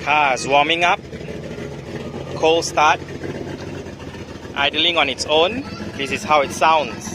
Car is warming up, cold start, idling on its own. This is how it sounds.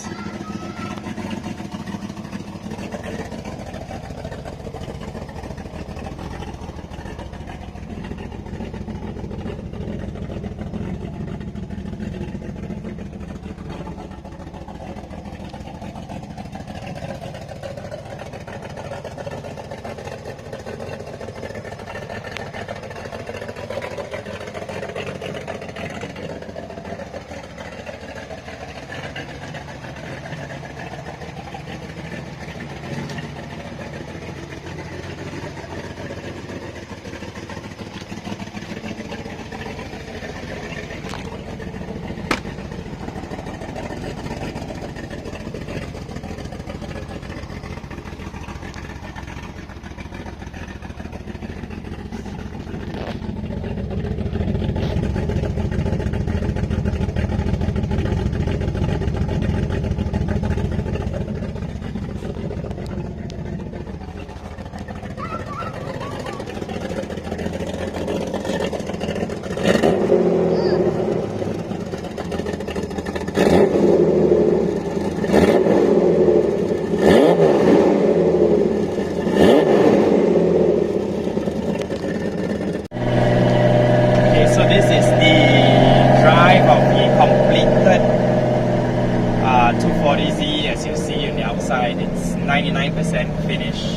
As you see on the outside, it's 99% finished.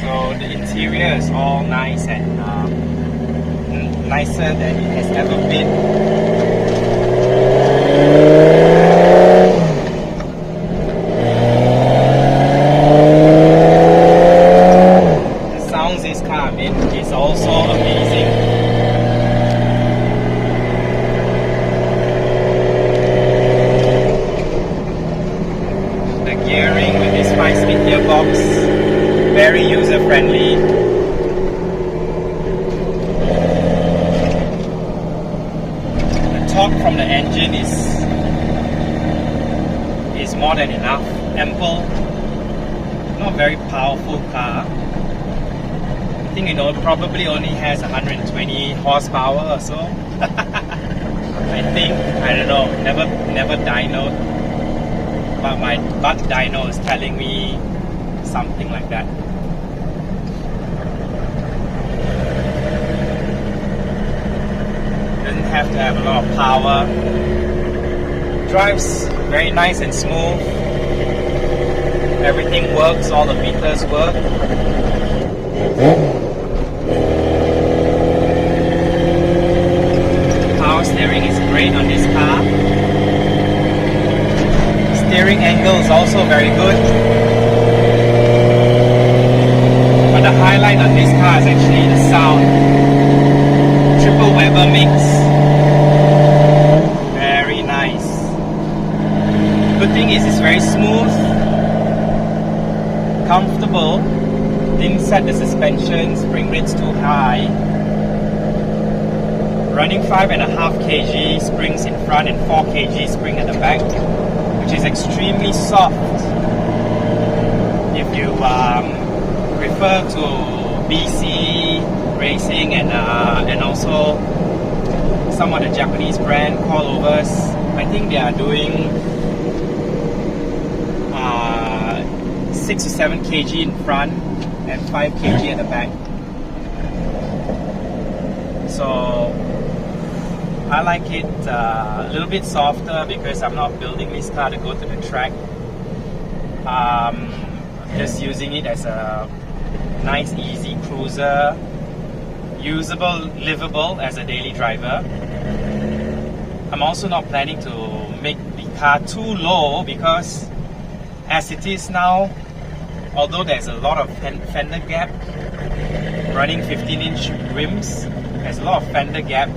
So the interior is all nice and nicer than it has ever been. The sounds this car makes is also amazing. Gearing with this 5-speed gearbox, very user-friendly. The torque from the engine is more than enough, ample. Not very powerful car. I think it probably only has 120 horsepower or so. I don't know, never dynoed. But my butt dyno is telling me something like that. Doesn't have to have a lot of power. Drives very nice and smooth. Everything works, all the meters work. Power steering is great on this car. Steering angle is also very good, but the highlight on this car is actually the sound. Triple Weber mix, very nice. Good thing is it's very smooth, comfortable, didn't set the suspension, spring rates too high. Running 5.5 kg springs in front and 4 kg spring at the back, which is extremely soft. If you refer to BC Racing and also some of the Japanese brand coilovers, I think they are doing 6 to 7 kg in front and 5 kg at the back. So I like it a little bit softer because I'm not building this car to go to the track. I'm just using it as a nice easy cruiser, usable, livable as a daily driver. I'm also not planning to make the car too low because as it is now, although there's a lot of fender gap, running 15-inch rims, there's a lot of fender gap.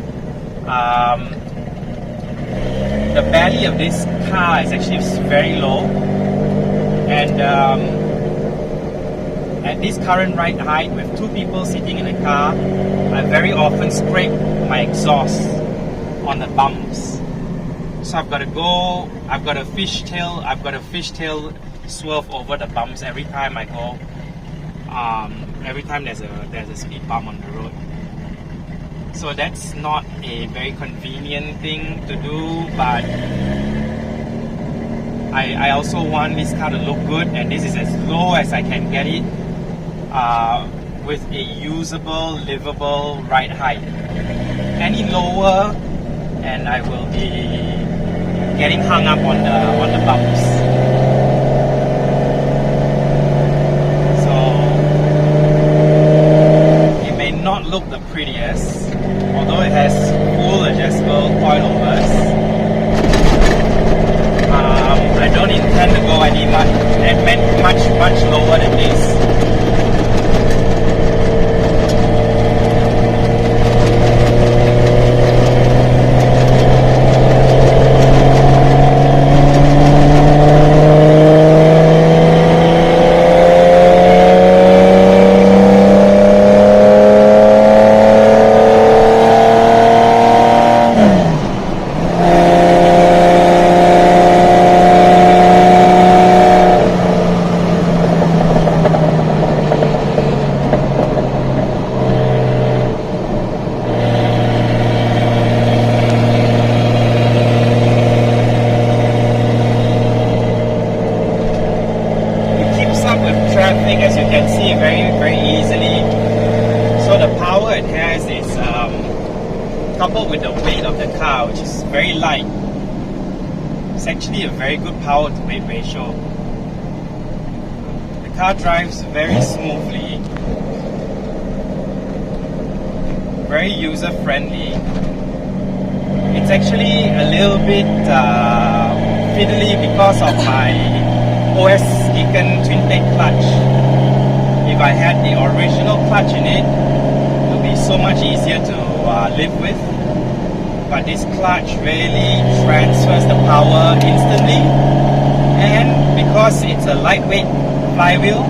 The belly of this car is actually very low, and at this current ride height with 2 people sitting in a car, I very often scrape my exhaust on the bumps. So I've got a fishtail swerve over the bumps every time I go every time there's a speed bump on the road. So that's not a very convenient thing to do, but I also want this car to look good, and this is as low as I can get it with a usable, livable ride height. Any lower and I will be getting hung up on the bumps. So it may not look the prettiest, although it has full adjustable coilovers. I don't intend to go much lower than this. As you can see very easily. So the power it has is coupled with the weight of the car, which is very light. It's actually a very good power to weight ratio. The car drives very smoothly, very user friendly. It's actually a little bit fiddly because of my OS Geeken twin plate clutch. If I had the original clutch in it, it would be so much easier to live with. But this clutch really transfers the power instantly, and because it's a lightweight flywheel,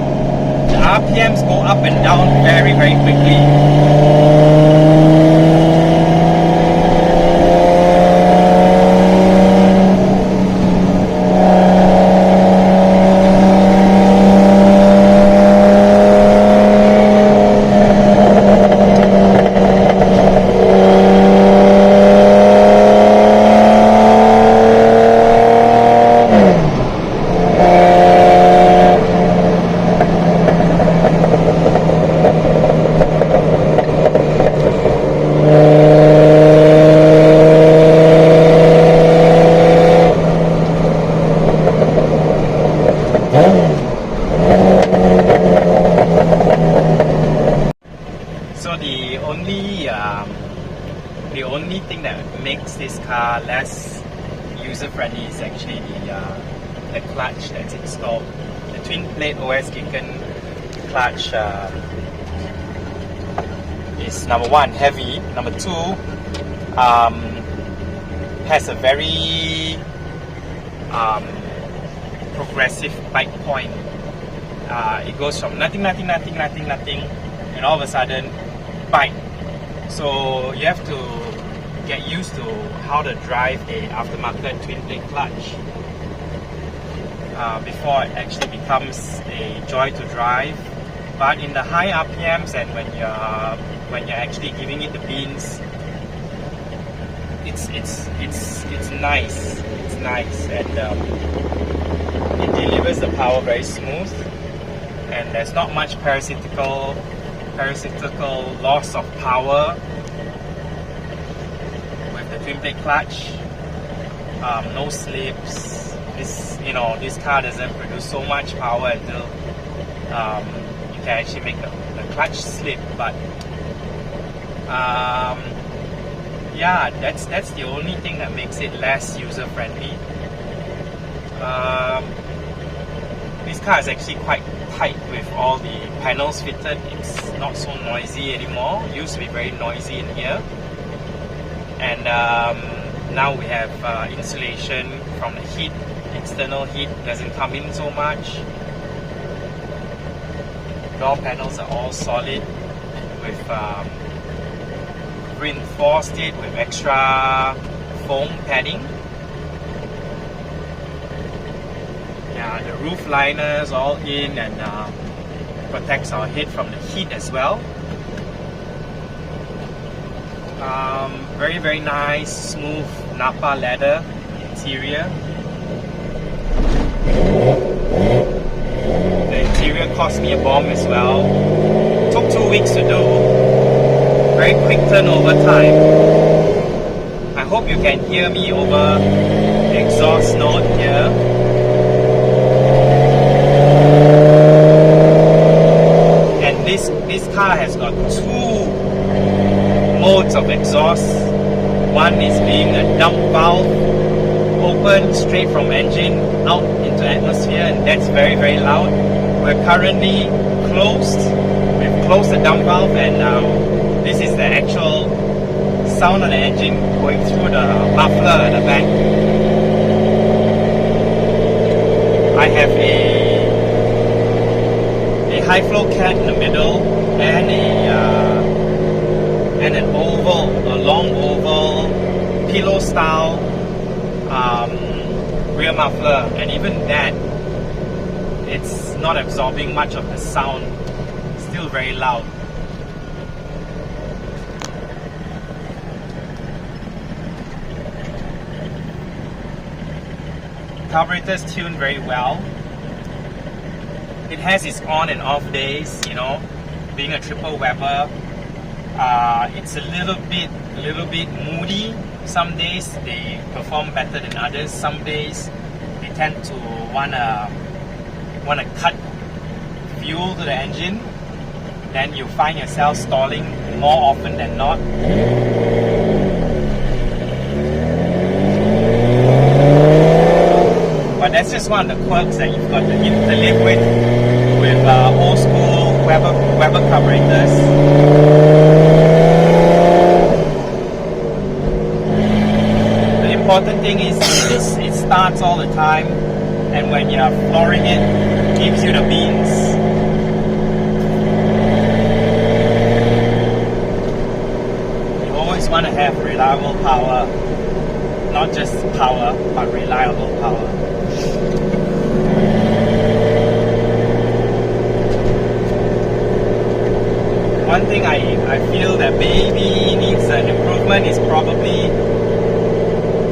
the RPMs go up and down very quickly. So the only thing that makes this car less user-friendly is actually the clutch that's installed. The twin plate OS Geeken clutch is number one, heavy. Number two, has a very progressive bite point. It goes from nothing, and all of a sudden, bite. So you have to get used to how to drive a aftermarket twin plate clutch before it actually becomes a joy to drive. But in the high RPMs and when you're actually giving it the beans, it's nice. It's nice, and it delivers the power very smooth, and there's not much parasitical loss of power with the twin plate clutch. No slips. This car doesn't produce so much power until you can actually make the clutch slip. But yeah, that's the only thing that makes it less user friendly. This car is actually quite tight with all the panels fitted. It's not so noisy anymore. It used to be very noisy in here, and now we have insulation from the heat. External heat doesn't come in so much. Door panels are all solid with reinforced it with extra foam padding. Yeah, the roof liners all in, and protects our head from the heat as well. Very, very nice, smooth Napa leather interior. The interior cost me a bomb as well. Took 2 weeks to do. Very quick turnover time. I hope you can hear me over the exhaust note here. And this car has got 2 modes of exhaust. One is being a dump valve, open straight from engine out into atmosphere, and that's very, very loud. We're currently closed. We've closed the dump valve, and this is the actual sound of the engine going through the muffler at the back. I have a high flow cat in the middle, and an oval, a long oval pillow style rear muffler, and even that, it's not absorbing much of the sound. Still very loud. Carburetor's tuned very well. It has its on and off days, you know, being a triple Weber. It's a little bit moody. Some days they perform better than others. Some days they tend to wanna cut fuel to the engine. Then you find yourself stalling more often than not. But that's just one of the quirks that you've got to live with old school Weber carburetors. The important thing is it starts all the time, and when you're flooring it gives you the beans. You always want to have reliable power. Not just power, but reliable power. One thing I feel that maybe needs an improvement is probably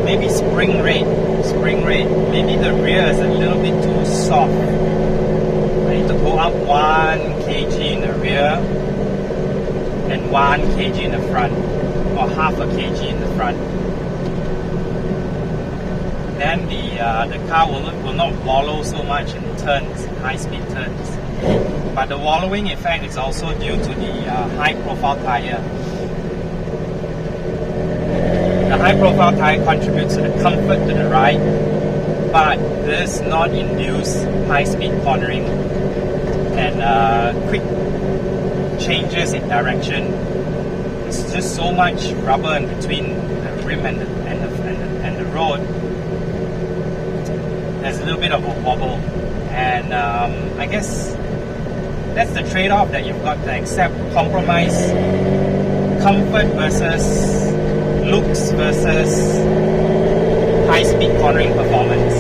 maybe spring rate. Maybe the rear is a little bit too soft. I need to go up 1 kg in the rear and 1 kg in the front, or half a kg in the front. Then the car will not wallow so much in turns, high-speed turns. But the wallowing effect is also due to the high-profile tire. The high-profile tire contributes to the comfort to the ride, but does not induce high-speed cornering and quick changes in direction. It's just so much rubber in between the rim and the road. There's a little bit of a wobble, and I guess that's the trade-off that you've got to accept. Compromise comfort versus looks versus high-speed cornering performance.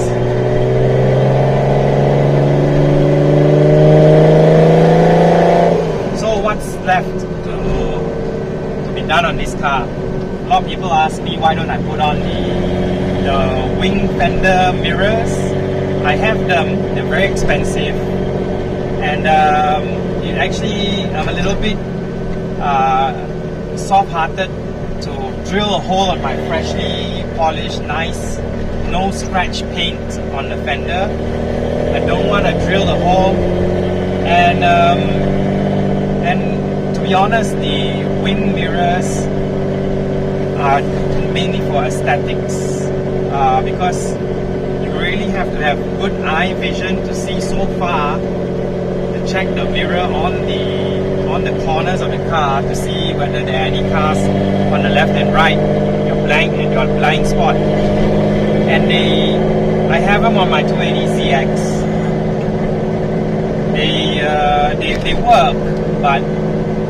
So what's left to be done on this car? A lot of people ask me, why don't I put on the wing fender mirrors? I have them. They're very expensive, and it actually, I'm a little bit soft-hearted to drill a hole on my freshly polished, nice, no scratch paint on the fender. I don't want to drill the hole, and to be honest, the wing mirrors are mainly for aesthetics, because you really have to have good eye vision to see so far, to check the mirror on the corners of the car to see whether there are any cars on the left and right, your blind spot. And I have them on my 280ZX. They work, but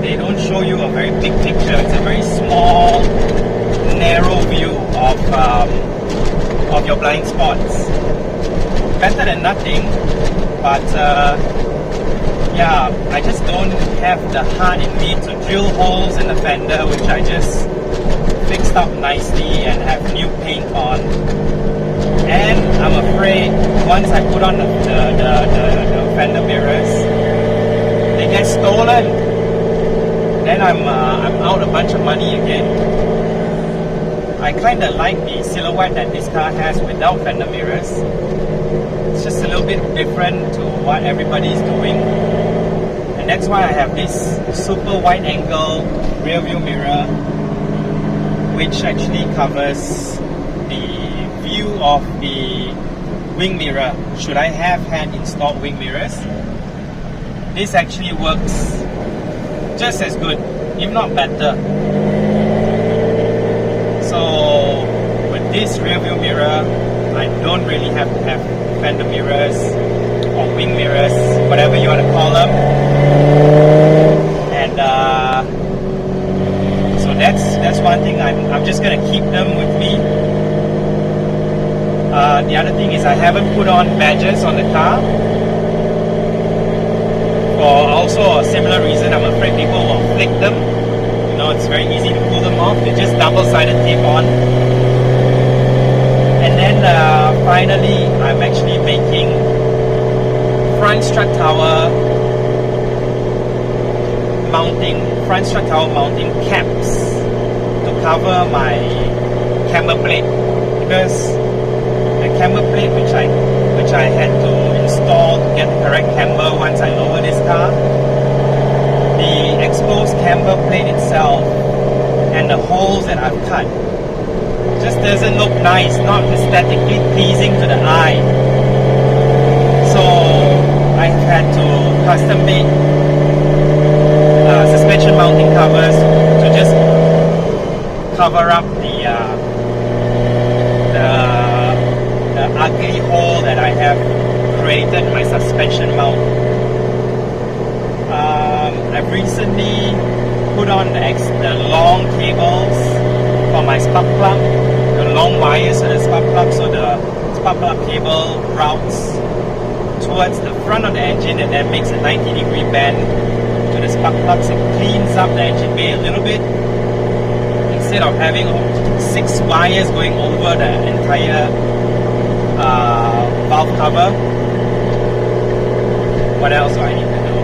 they don't show you a very big picture. It's a very small, narrow view of your blind spots. Better than nothing, but yeah, I just don't have the heart in me to drill holes in the fender, which I just fixed up nicely and have new paint on. And I'm afraid once I put on the fender mirrors, they get stolen. Then I'm out a bunch of money again. I kind of like the silhouette that this car has without fender mirrors. It's just a little bit different to what everybody's doing. And that's why I have this super wide angle rear view mirror, which actually covers the view of the wing mirror. Should I have had installed wing mirrors, this actually works just as good, if not better. So with this rear view mirror, I don't really have to have fender mirrors or wing mirrors, whatever you want to call them. And so that's one thing. I'm just gonna keep them with me. The other thing is I haven't put on badges on the car. For also a similar reason, I'm afraid people will flick them. You know, it's very easy to pull them off. They just double-sided tape on. And then finally, I'm actually making front strut tower mounting caps to cover my camber plate, because the camber plate which I had to install to get the correct camber once I lower this car, the exposed camber plate itself and the holes that I've cut just doesn't look nice, not aesthetically pleasing to the eye. So I've had to custom make suspension mounting covers to just cover up the ugly hole that I have created in my suspension mount. I've recently put on the long cables for my spark plug, the long wires for the spark plug, so the spark plug cable routes towards the front of the engine and then makes a 90-degree bend to the spark plugs. It cleans up the engine bay a little bit instead of having 6 wires going over the entire valve cover. What else do I need to do?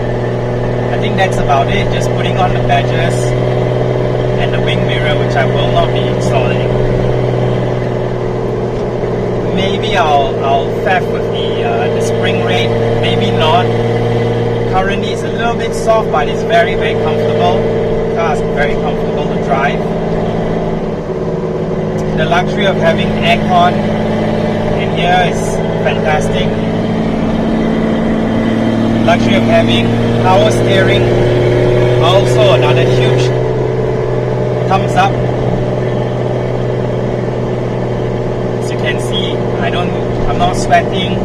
I think that's about it. Just putting on the badges and the wing mirror, which I will not be installing. Maybe I'll faff with the spring rate. Maybe not. Currently it's a little bit soft, but it's very, very comfortable. The car is very comfortable to drive. The luxury of having aircon in here is fantastic. Luxury of having power steering, also another huge thumbs up. As you can see, I'm not sweating.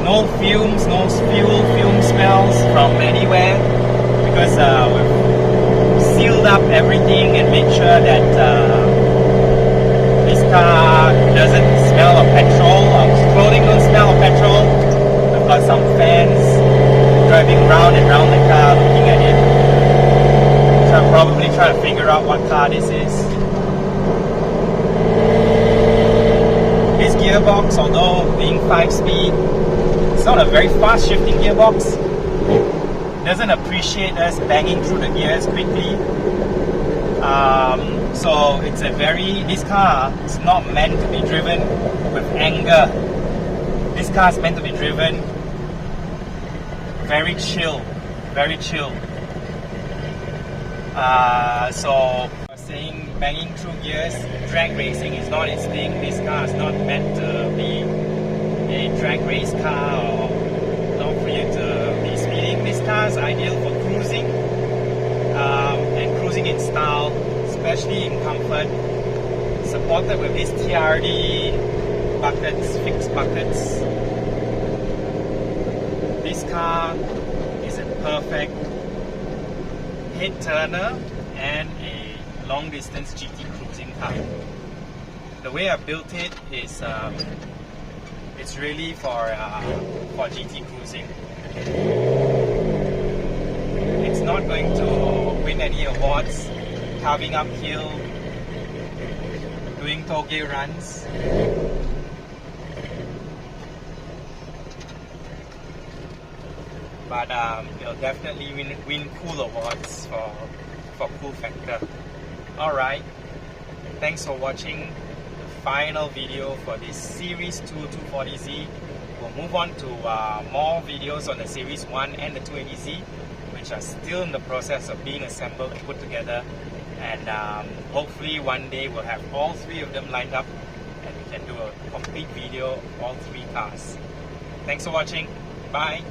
No fumes, no fuel smells from anywhere, because we've sealed up everything and made sure that this car doesn't smell of petrol, or clothing don't smell of petrol. I've got some fans driving round and round the car looking at it. So I'm probably trying to figure out what car this is. This gearbox, although being 5-speed, it's not a very fast shifting gearbox. Doesn't appreciate us banging through the gears quickly. So it's this car is not meant to be driven with anger. This car is meant to be driven very chill, very chill. So saying banging through gears, drag racing is not its thing. This car is not meant to be a drag race car, or not for you to be speeding. This car is ideal for cruising, and cruising in style, especially in comfort. Supported with these TRD buckets, fixed buckets. This car is a perfect head turner and a long distance GT cruising car. The way I built it is it's really for GT cruising. It's not going to win any awards, carving uphill, doing toge runs. But it'll definitely win cool awards for cool factor. Alright, thanks for watching the final video for this Series 2 240Z. We'll move on to more videos on the Series 1 and the 280Z, which are still in the process of being assembled and put together. And hopefully one day we'll have all three of them lined up and we can do a complete video of all three cars. Thanks for watching. Bye.